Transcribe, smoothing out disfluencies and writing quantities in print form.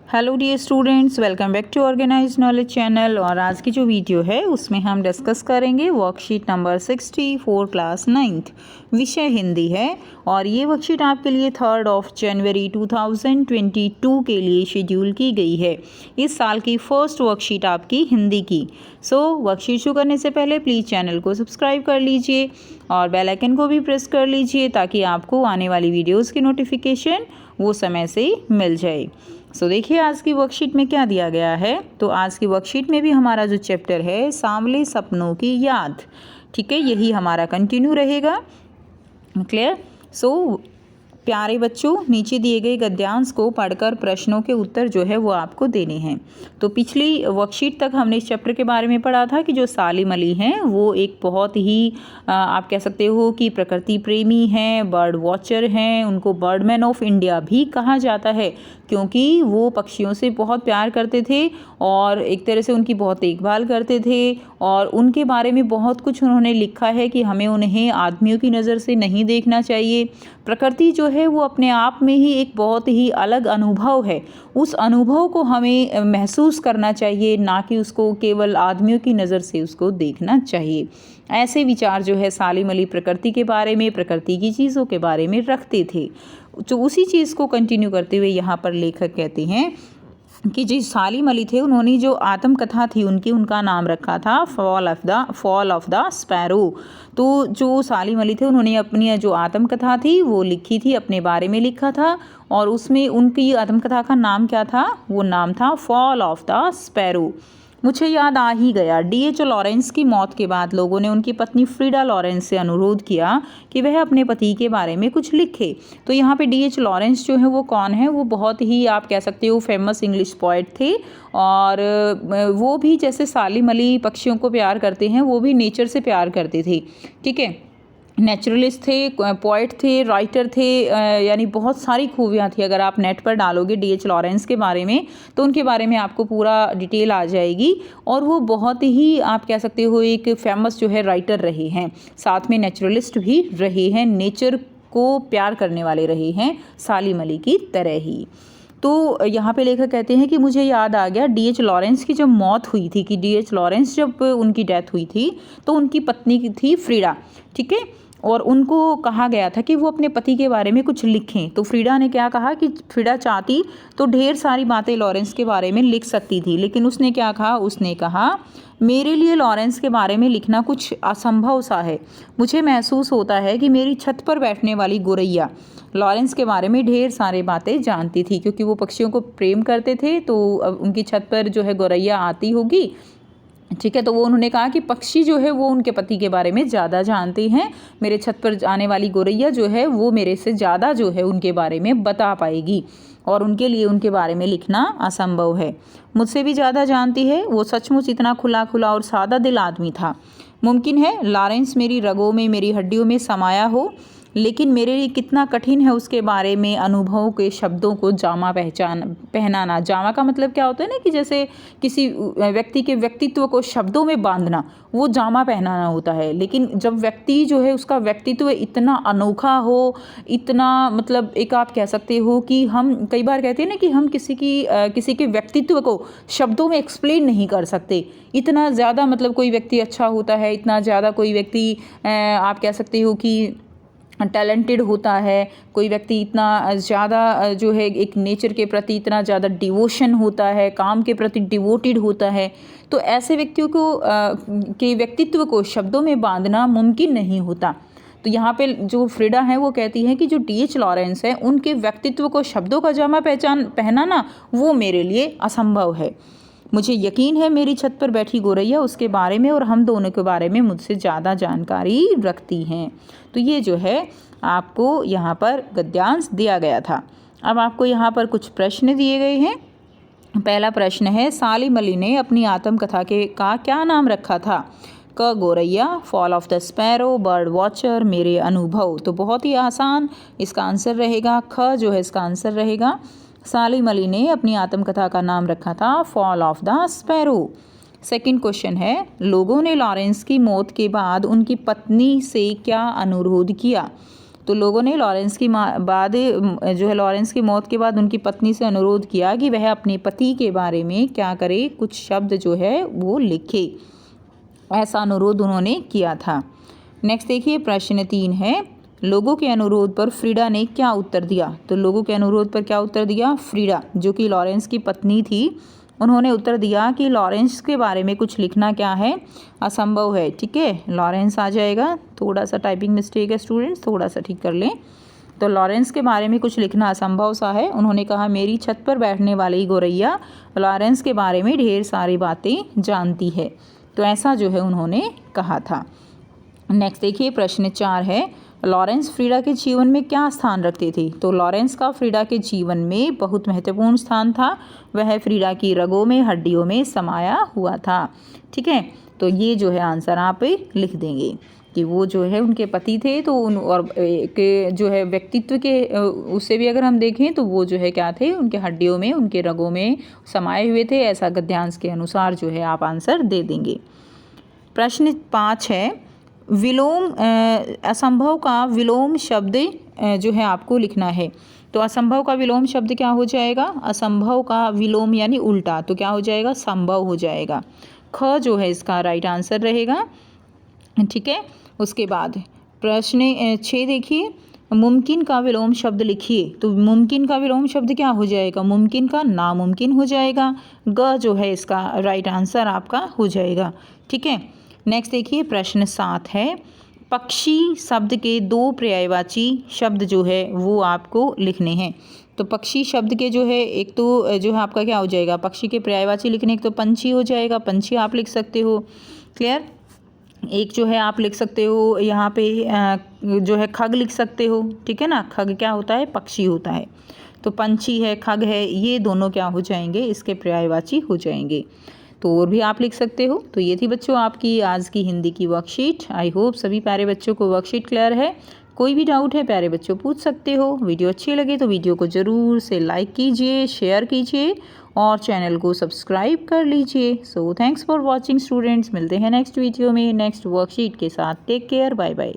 Hello dear students, welcome back to organize knowledge channel. और आज की जो वीडियो है उसमें हम डिस्कस करेंगे वर्कशीट नंबर 64 क्लास 9th, विषय हिंदी है। और ये वर्कशीट आपके लिए 3 जनवरी 2022 के लिए शेड्यूल की गई है। इस साल की फर्स्ट वर्कशीट आपकी हिंदी की। वर्कशीट शुरू करने से पहले प्लीज़ चैनल को सब्सक्राइब कर लीजिए और बेल आइकन को भी प्रेस कर लीजिए ताकि आपको आने वाली वीडियोज़ की नोटिफिकेशन वो समय से मिल जाए। देखिए आज की वर्कशीट में क्या दिया गया है। तो आज की वर्कशीट में भी हमारा जो चैप्टर है सांवले सपनों की याद, ठीक है, यही हमारा कंटिन्यू रहेगा। क्लियर। प्यारे बच्चों, नीचे दिए गए गद्यांश को पढ़कर प्रश्नों के उत्तर जो है वो आपको देने हैं। तो पिछली वर्कशीट तक हमने इस चैप्टर के बारे में पढ़ा था कि जो सालिम अली हैं वो एक बहुत ही आप कह सकते हो कि प्रकृति प्रेमी हैं, बर्ड वॉचर हैं। उनको बर्डमैन ऑफ इंडिया भी कहा जाता है क्योंकि वो पक्षियों से बहुत प्यार करते थे और एक तरह से उनकी बहुत देखभाल करते थे। और उनके बारे में बहुत कुछ उन्होंने लिखा है कि हमें उन्हें आदमियों की नज़र से नहीं देखना चाहिए। प्रकृति जो है वो अपने आप में ही एक बहुत ही अलग अनुभव है। उस अनुभव को हमें महसूस करना चाहिए, ना कि उसको केवल आदमियों की नज़र से उसको देखना चाहिए। ऐसे विचार जो है सालिम अली प्रकृति के बारे में, प्रकृति की चीज़ों के बारे में रखते थे। जो उसी चीज़ को कंटिन्यू करते हुए यहाँ पर लेखक कहते हैं कि जो सालिम अली थे उन्होंने जो आत्मकथा थी उनका नाम रखा था फॉल ऑफ द स्पैरो। तो जो सालिम अली थे उन्होंने अपनी जो आत्मकथा थी वो लिखी थी, अपने बारे में लिखा था। और उसमें उनकी आत्मकथा का नाम क्या था? वो नाम था फॉल ऑफ द स्पैरो। मुझे याद आ ही गया, D.H. लॉरेंस की मौत के बाद लोगों ने उनकी पत्नी फ्रीडा लॉरेंस से अनुरोध किया कि वह अपने पति के बारे में कुछ लिखे। तो यहाँ पे D.H. लॉरेंस जो है वो कौन है? वो बहुत ही आप कह सकते हो फेमस इंग्लिश पोएट थे। और वो भी जैसे सालिम अली पक्षियों को प्यार करते हैं, वो भी नेचर से प्यार करते थे, ठीक है। नेचुरलिस्ट थे, पोइट थे, राइटर थे, यानी बहुत सारी खूबियाँ थी। अगर आप नेट पर डालोगे D.H. लॉरेंस के बारे में तो उनके बारे में आपको पूरा डिटेल आ जाएगी। और वो बहुत ही आप कह सकते हो एक फेमस जो है राइटर रहे हैं, साथ में नेचुरलिस्ट भी रहे हैं, नेचर को प्यार करने वाले रहे हैं सालिम अली की तरह ही। तो यहाँ पे लेखक कहते हैं कि मुझे याद आ गया D.H. लॉरेंस की जब मौत हुई थी, कि D.H. लॉरेंस जब उनकी डेथ हुई थी तो उनकी पत्नी की थी फ्रीडा, ठीक है। और उनको कहा गया था कि वो अपने पति के बारे में कुछ लिखें। तो फ्रीडा ने क्या कहा कि फ्रीडा चाहती तो ढेर सारी बातें लॉरेंस के बारे में लिख सकती थी, लेकिन उसने क्या कहा? उसने कहा मेरे लिए लॉरेंस के बारे में लिखना कुछ असंभव सा है। मुझे महसूस होता है कि मेरी छत पर बैठने वाली गोरैया लॉरेंस के बारे में ढेर सारी बातें जानती थी, क्योंकि वो पक्षियों को प्रेम करते थे। तो उनकी छत पर जो है गोरैया आती होगी, ठीक है। तो वो उन्होंने कहा कि पक्षी जो है वो उनके पति के बारे में ज़्यादा जानते हैं, मेरे छत पर आने वाली गोरैया जो है वो मेरे से ज़्यादा जो है उनके बारे में बता पाएगी, और उनके लिए उनके बारे में लिखना असंभव है। मुझसे भी ज़्यादा जानती है। वो सचमुच इतना खुला खुला और सादा दिल आदमी था। मुमकिन है लॉरेंस मेरी रगों में, मेरी हड्डियों में समाया हो, लेकिन मेरे लिए कितना कठिन है उसके बारे में अनुभव के शब्दों को जामा पहनाना। जामा का मतलब क्या होता है ना, कि जैसे किसी व्यक्ति के व्यक्तित्व को शब्दों में बांधना, वो जामा पहनाना होता है। लेकिन जब व्यक्ति जो है उसका व्यक्तित्व इतना अनोखा हो, इतना मतलब एक आप कह सकते हो कि हम कई बार कहते हैं ना कि हम किसी के व्यक्तित्व को शब्दों में एक्सप्लेन नहीं कर सकते। इतना ज़्यादा मतलब कोई व्यक्ति अच्छा होता है, इतना ज़्यादा कोई व्यक्ति आप कह सकते हो कि टैलेंटेड होता है, कोई व्यक्ति इतना ज़्यादा जो है एक नेचर के प्रति इतना ज़्यादा डिवोशन होता है, काम के प्रति डिवोटेड होता है। तो ऐसे व्यक्तियों को के व्यक्तित्व को शब्दों में बांधना मुमकिन नहीं होता। तो यहाँ पे जो फ्रीडा है वो कहती है कि जो D.H. लॉरेंस है उनके व्यक्तित्व को शब्दों का जामा पहनाना वो मेरे लिए असंभव है। मुझे यकीन है मेरी छत पर बैठी गोरैया उसके बारे में और हम दोनों के बारे में मुझसे ज़्यादा जानकारी रखती हैं। तो ये जो है आपको यहाँ पर गद्यांश दिया गया था। अब आपको यहाँ पर कुछ प्रश्न दिए गए हैं। पहला प्रश्न है, सालिम अली ने अपनी आत्मकथा का क्या नाम रखा था? क गोरैया, fall of the sparrow, bird watcher, मेरे अनुभव। तो बहुत ही आसान इसका आंसर रहेगा, ख जो है इसका आंसर रहेगा। सालिम अली ने अपनी आत्मकथा का नाम रखा था fall of the sparrow. Second question है, लोगों ने लॉरेंस की मौत के बाद उनकी पत्नी से क्या अनुरोध किया? तो लोगों ने लॉरेंस की लॉरेंस की मौत के बाद उनकी पत्नी से अनुरोध किया कि वह अपने पति के बारे में क्या करे, कुछ शब्द जो है वो लिखे। ऐसा अनुरोध उन्होंने किया था। नेक्स्ट देखिए प्रश्न 3 है, लोगों के अनुरोध पर फ्रीडा ने क्या उत्तर दिया। तो लोगों के अनुरोध पर क्या उत्तर दिया, फ्रीडा जो कि लॉरेंस की पत्नी थी, उन्होंने उत्तर दिया कि लॉरेंस के बारे में कुछ लिखना क्या है, असंभव है। ठीक है, लॉरेंस आ जाएगा। थोड़ा सा टाइपिंग मिस्टेक है स्टूडेंट्स, थोड़ा सा ठीक कर लें। तो लॉरेंस के बारे में कुछ लिखना असंभव सा है। उन्होंने कहा मेरी छत पर बैठने वाली गौरैया लॉरेंस के बारे में ढेर सारी बातें जानती है। तो ऐसा जो है उन्होंने कहा था। नेक्स्ट देखिए प्रश्न 4 है, लॉरेंस फ्रीडा के जीवन में क्या स्थान रखते थे। तो लॉरेंस का फ्रीडा के जीवन में बहुत महत्वपूर्ण स्थान था। वह फ्रीडा की रगों में, हड्डियों में समाया हुआ था। ठीक है, तो ये जो है आंसर आप लिख देंगे कि वो जो है उनके पति थे। तो उन और के जो है व्यक्तित्व के उससे भी अगर हम देखें तो वो जो है क्या थे, उनके हड्डियों में, उनके रगों में समाये हुए थे। ऐसा गद्यांश के अनुसार जो है आप आंसर दे देंगे। प्रश्न 5 है, विलोम असंभव का विलोम शब्द जो है आपको लिखना है। तो असंभव का विलोम शब्द क्या हो जाएगा, असंभव का विलोम यानी उल्टा, तो क्या हो जाएगा, संभव हो जाएगा। ख जो है इसका राइट आंसर रहेगा। ठीक है, उसके बाद प्रश्न 6 देखिए, मुमकिन का विलोम शब्द लिखिए। तो मुमकिन का विलोम शब्द क्या हो जाएगा, मुमकिन का नामुमकिन हो जाएगा। ग जो है इसका राइट आंसर आपका हो जाएगा। ठीक है, नेक्स्ट देखिए प्रश्न 7 है, पक्षी शब्द के 2 पर्यायवाची शब्द जो है वो आपको लिखने हैं। तो पक्षी शब्द के जो है एक तो जो है आपका क्या हो जाएगा, पक्षी के पर्यायवाची लिखने, एक तो पंछी हो जाएगा, पंछी आप लिख सकते हो। क्लियर, एक जो है आप लिख सकते हो यहाँ पे जो है खग लिख सकते हो। ठीक है ना, खग क्या होता है, पक्षी होता है। तो पंछी है, खग है, ये दोनों क्या हो जाएंगे, इसके पर्यायवाची हो जाएंगे। तो और भी आप लिख सकते हो। तो ये थी बच्चों आपकी आज की हिंदी की वर्कशीट। आई होप सभी प्यारे बच्चों को वर्कशीट क्लियर है। कोई भी डाउट है प्यारे बच्चों पूछ सकते हो। वीडियो अच्छी लगे तो वीडियो को ज़रूर से लाइक कीजिए, शेयर कीजिए और चैनल को सब्सक्राइब कर लीजिए। So thanks for watching students. मिलते हैं नेक्स्ट वीडियो में नेक्स्ट वर्कशीट के साथ। Take care, bye bye.